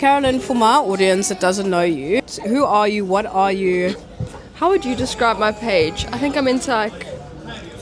Carolyn, for my audience that doesn't know you, who are you? What are you? How would you describe my page? I think I'm into like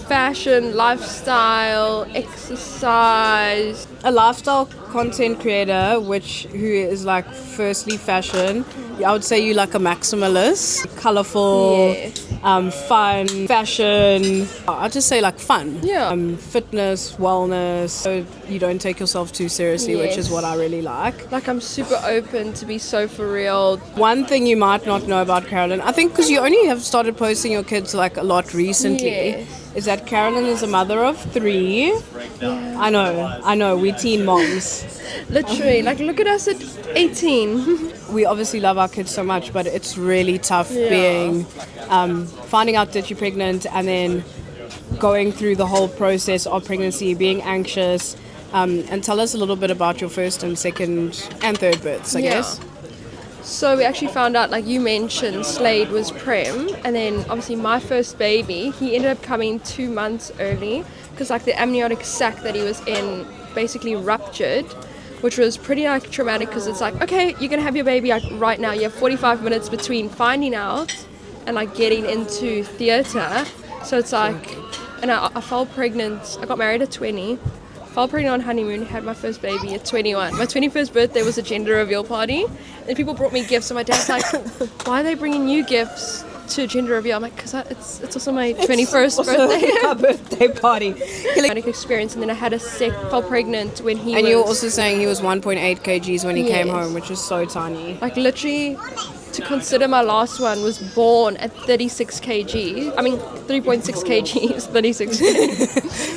fashion, lifestyle, exercise. A lifestyle content creator, who is like firstly fashion. I would say you like a maximalist, colorful, Yes. fun, fashion. I'd just say like fun. Yeah. Fitness, wellness. So you don't take yourself too seriously, which is Yes. what I really like. Like I'm super open to be so for real. One thing you might not know about Carolyn, I think because you only have started posting your kids like a lot recently, Yes. is that Carolyn is a mother of 3. Yeah. I know, we're teen moms. Literally, like look at us at 18. We obviously love our kids so much, but it's really tough Yeah. being, finding out that you're pregnant and then going through the whole process of pregnancy, being anxious. And tell us a little bit about your first and second and third births, I guess. So we actually found out, like you mentioned, Slade was prem, and then obviously my first baby, he ended up coming 2 months early because like the amniotic sac that he was in basically ruptured, which was pretty like traumatic because it's like, okay, you're gonna have your baby like right now. You have 45 minutes between finding out and like getting into theatre. So it's like, and I fell pregnant. I got married at 20. Fell pregnant on honeymoon, had my first baby at 21. My 21st birthday was a gender reveal party, and people brought me gifts. So my dad's like, "Why are they bringing you gifts to gender reveal?" I'm like, "Cause it's also my 21st birthday." A birthday party. Traumatic experience, and then I had fell pregnant when he And was. you were also saying he was 1.8 kgs when he came Yes. home, which is so tiny. Like literally, to consider my last one was born at 36 kg. I mean, 3.6 kgs, 36.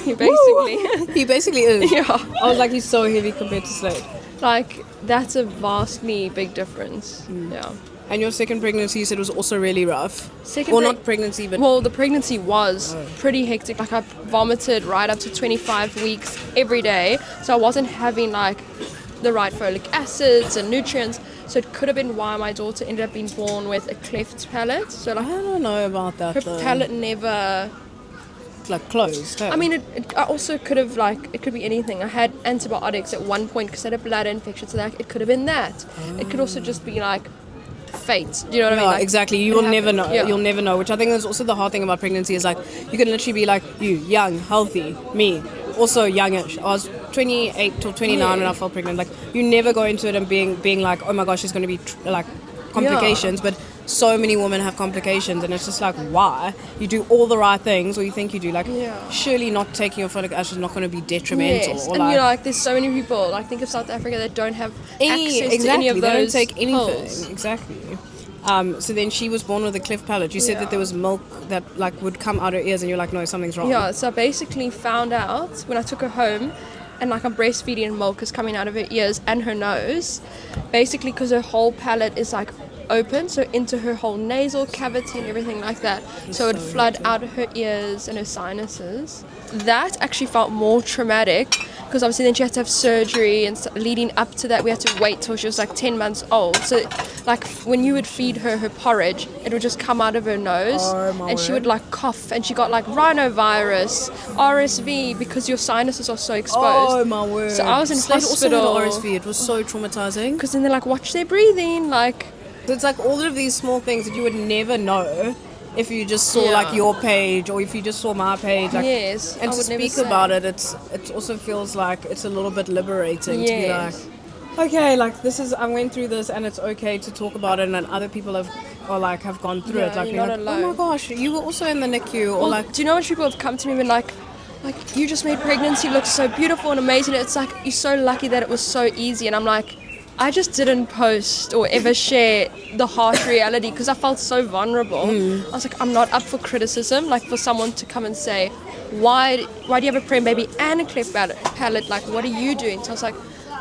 He basically. He basically is. Yeah. I was like, he's so heavy compared to Slade. Like that's a vastly big difference. Yeah. And your second pregnancy, you said, was also really rough. Second Well, preg- not pregnancy, but Well, the pregnancy was pretty hectic. Like I vomited right up to 25 weeks every day. So I wasn't having like the right folic acids and nutrients. So it could have been why my daughter ended up being born with a cleft palate. So I like don't know about that her though. palate never. It's like closed. Hey? I mean, I also could have like it could be anything. I had antibiotics at one point because I had a bladder infection. So like it could have been that. It could also just be like fate. Do you know what I mean? Yeah, Like, exactly. You it will never happened. know. Yeah. You'll never know. Which I think is also the hard thing about pregnancy is like you can literally be like you, young, healthy, me, also youngish. I was 28 till 29 when I fell pregnant. Like you never go into it and being like, oh my gosh, there's going to be like complications. But so many women have complications, and it's just like, why? You do all the right things, or you think you do. Like, surely not taking your folic acid is not going to be detrimental. Yes, Or and like, you know, like there's so many people. Like think of South Africa that don't have access to any of those. They don't take anything. pills. Exactly. So then she was born with a cleft palate. You said that there was milk that like would come out her ears, and you're like, no, something's wrong. Yeah, so I basically found out when I took her home, and like I'm breastfeeding and milk is coming out of her ears and her nose, basically because her whole palate is like open, so into her whole nasal cavity and everything like that. So it would flood out of her ears and her sinuses. That actually felt more traumatic because obviously then she had to have surgery, and leading up to that we had to wait till she was like 10 months old. So like when you would feed her porridge, it would just come out of her nose, and she would like cough, and she got like rhinovirus, RSV, because your sinuses are so exposed. Oh my word. So I was in Slade hospital. also had RSV. It was so traumatizing. Because then they're like, watch their breathing, like. It's like all of these small things that you would never know if you just saw like your page, or if you just saw my page. Like, Yes, and I to would never speak say. about it, it also feels like it's a little bit liberating to be like, Yes. okay, like this is, I went through this, and it's okay to talk about it, and other people have gone through it. Like, you're not like, alone. oh my gosh, you were also in the NICU, or Well, like, do you know how much people have come to me and been like, you just made pregnancy look so beautiful and amazing. It's like, you're so lucky that it was so easy. And I'm like, I just didn't post or ever share the harsh reality because I felt so vulnerable. I was like, I'm not up for criticism. Like for someone to come and say, why do you have a prem baby and a cleft palate? Like, what are you doing? So I was like,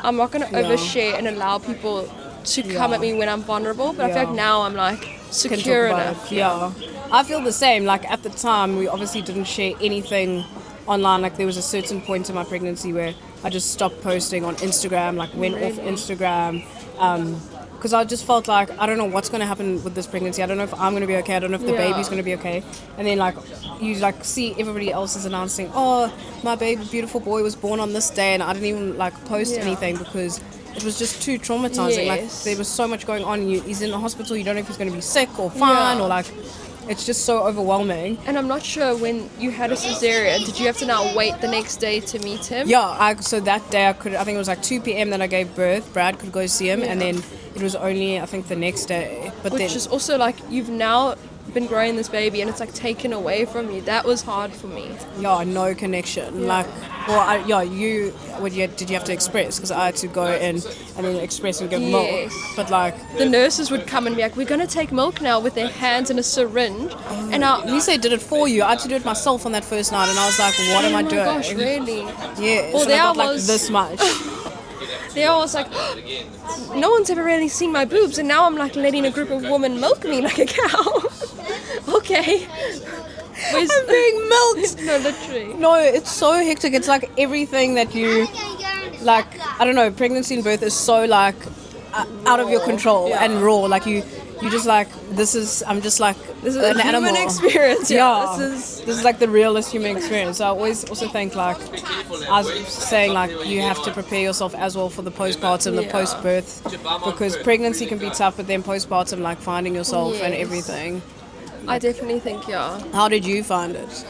I'm not going to overshare and allow people to come at me when I'm vulnerable. But I feel like now I'm like secure enough. Yeah, I feel the same. Like at the time, we obviously didn't share anything online. Like there was a certain point in my pregnancy where I just stopped posting on Instagram, like went off Instagram, because I just felt like I don't know what's going to happen with this pregnancy. I don't know if I'm going to be okay. I don't know if the baby's going to be okay. And then like you like see everybody else is announcing, oh, my baby, beautiful boy was born on this day, and I didn't even like post anything because it was just too traumatizing. Like Yes. there was so much going on. He's in the hospital. You don't know if he's going to be sick or fine or like. It's just so overwhelming. And I'm not sure when you had a cesarean, did you have to now wait the next day to meet him? Yeah, so that day I think it was like 2 p.m. that I gave birth. Brad could go see him, and then it was only, I think, the next day. But Which is also like, you've now been growing this baby and it's like taken away from you. That was hard for me. Yeah, no connection. Like, well, did you have to express? Because I had to go in and then express and give milk. Yes. But like, The nurses would come and be like, we're going to take milk now, with their hands in a syringe. And at least they did it for you. I had to do it myself on that first night, and I was like, what am I doing? Oh my gosh, really? Yeah, Well, so I got like this much. They all was like, no one's ever really seen my boobs, and now I'm like letting a group of women milk me like a cow. Okay. I'm being milked. No, literally. No, it's so hectic. It's like everything that you, like, I don't know, pregnancy and birth is so like out of your control and raw. Like you just like, I'm just like This is an a human animal. experience. Yeah, This is like the realest human experience. So I always also think, like, I was saying, like, you have to prepare yourself as well for the postpartum, the post-birth, because pregnancy can be tough, but then postpartum, like finding yourself and everything. I definitely think, How did you find it?